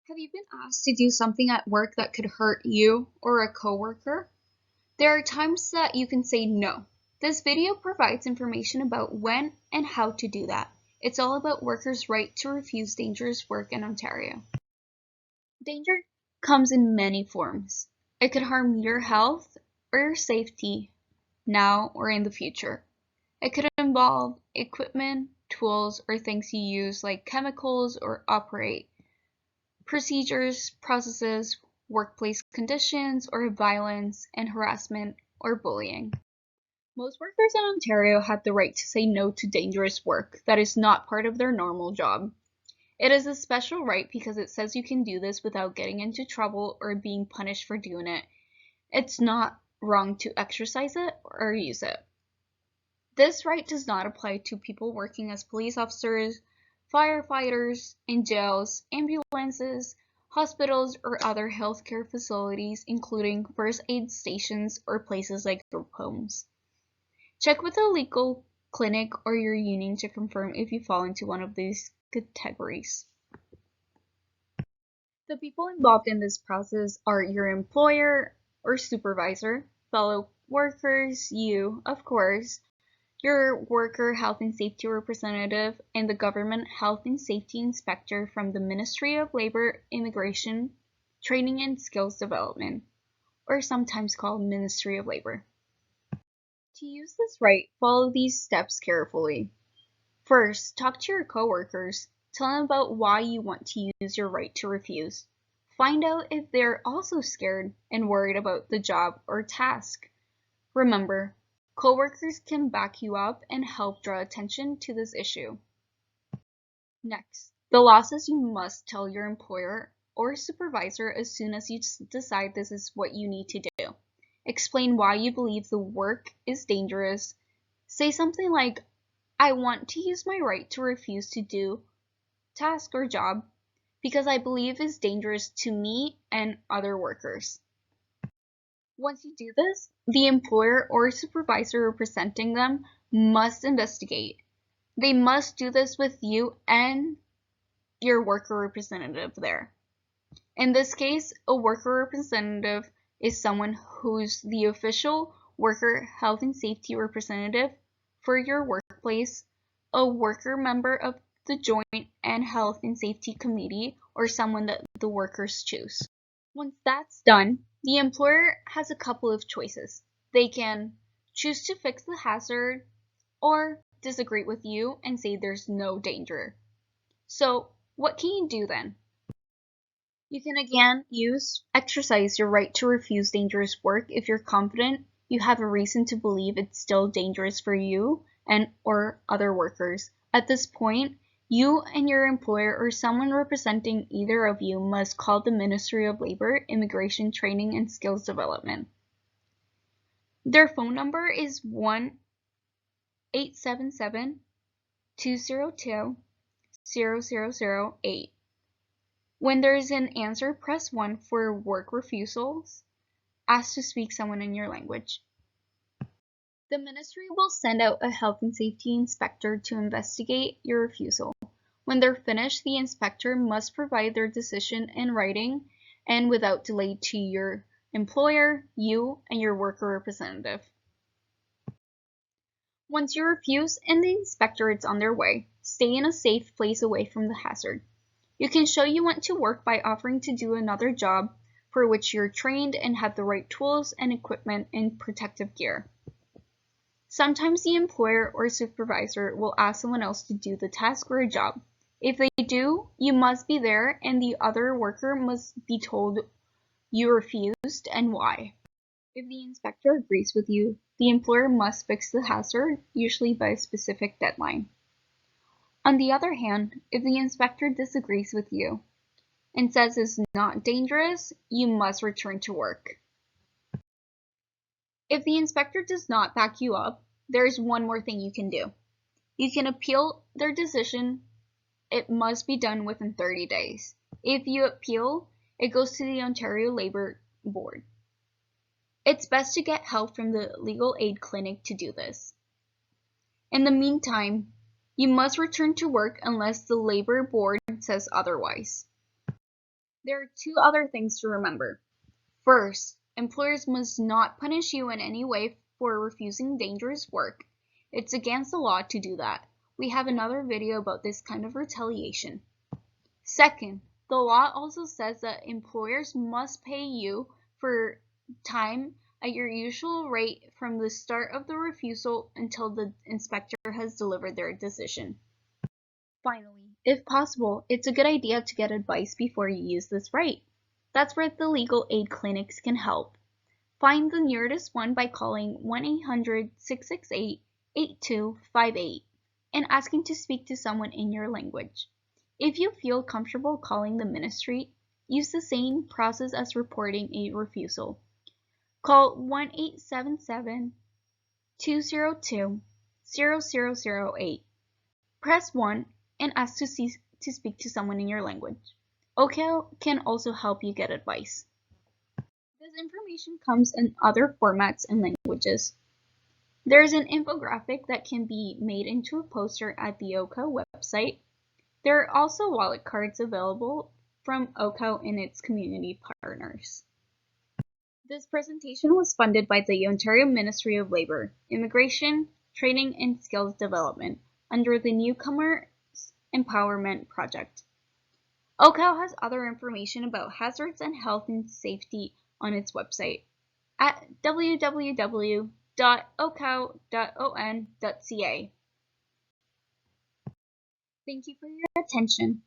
Have you been asked to do something at work that could hurt you or a coworker? There are times that you can say no. This video provides information about when and how to do that. It's all about workers' right to refuse dangerous work in Ontario. Danger comes in many forms. It could harm your health or your safety now or in the future. It could involve equipment, tools, or things you use like chemicals or operate procedures, processes, workplace conditions, or violence and harassment or bullying. Most workers in Ontario have the right to say no to dangerous work that is not part of their normal job. It is a special right because it says you can do this without getting into trouble or being punished for doing it. It's not wrong to exercise it or use it. This right does not apply to people working as police officers, firefighters, in jails, ambulances, hospitals, or other healthcare facilities, including first aid stations or places like group homes. Check with a legal clinic or your union to confirm if you fall into one of these categories. The people involved in this process are your employer or supervisor, fellow workers, you, of course, your worker health and safety representative, and the government health and safety inspector from the Ministry of Labor, Immigration, Training and Skills Development, or sometimes called Ministry of Labor. To use this right, follow these steps carefully. First, talk to your coworkers. Tell them about why you want to use your right to refuse. Find out if they're also scared and worried about the job or task. Remember, coworkers can back you up and help draw attention to this issue. Next, the law says you must tell your employer or supervisor as soon as you decide this is what you need to do. Explain why you believe the work is dangerous. Say something like, I want to use my right to refuse to do task or job because I believe it's dangerous to me and other workers. Once you do this, the employer or supervisor representing them must investigate. They must do this with you and your worker representative there. In this case, a worker representative is someone who's the official worker health and safety representative for your workplace, a worker member of the Joint and Health and Safety Committee, or someone that the workers choose. Once that's done, the employer has a couple of choices. They can choose to fix the hazard or disagree with you and say there's no danger. So, what can you do then? You can again exercise your right to refuse dangerous work if you're confident you have a reason to believe it's still dangerous for you and or other workers. At this point, you and your employer or someone representing either of you must call the Ministry of Labor, Immigration, Training and Skills Development. Their phone number is 1-877-202-0008. When there is an answer, press 1 for work refusals. Ask to speak someone in your language. The ministry will send out a health and safety inspector to investigate your refusal. When they're finished, the inspector must provide their decision in writing and without delay to your employer, you, and your worker representative. Once you refuse and the inspector is on their way, stay in a safe place away from the hazard. You can show you want to work by offering to do another job for which you're trained and have the right tools and equipment and protective gear. Sometimes the employer or supervisor will ask someone else to do the task or a job. If they do, you must be there and the other worker must be told you refused and why. If the inspector agrees with you, the employer must fix the hazard, usually by a specific deadline. On the other hand, if the inspector disagrees with you and says it's not dangerous, you must return to work. If the inspector does not back you up, there is one more thing you can do. You can appeal their decision. It must be done within 30 days. If you appeal, it goes to the Ontario Labour Board. It's best to get help from the legal aid clinic to do this. In the meantime, you must return to work unless the Labour Board says otherwise. There are two other things to remember. First, employers must not punish you in any way for refusing dangerous work. It's against the law to do that. We have another video about this kind of retaliation. Second, the law also says that employers must pay you for time at your usual rate from the start of the refusal until the inspector has delivered their decision. Finally, if possible, it's a good idea to get advice before you use this right. That's where the legal aid clinics can help. Find the nearest one by calling 1-800-668-8258 and asking to speak to someone in your language. If you feel comfortable calling the ministry, use the same process as reporting a refusal. Call 1-877-202-0008. Press 1 and ask to speak to someone in your language. OCAL can also help you get advice. This information comes in other formats and languages. There's an infographic that can be made into a poster at the OCO website. There are also wallet cards available from OCO and its community partners. This presentation was funded by the Ontario Ministry of Labour, Immigration, Training and Skills Development under the Newcomers Empowerment Project. OCO has other information about hazards and health and safety on its website at www.ocow.on.ca. Thank you for your attention.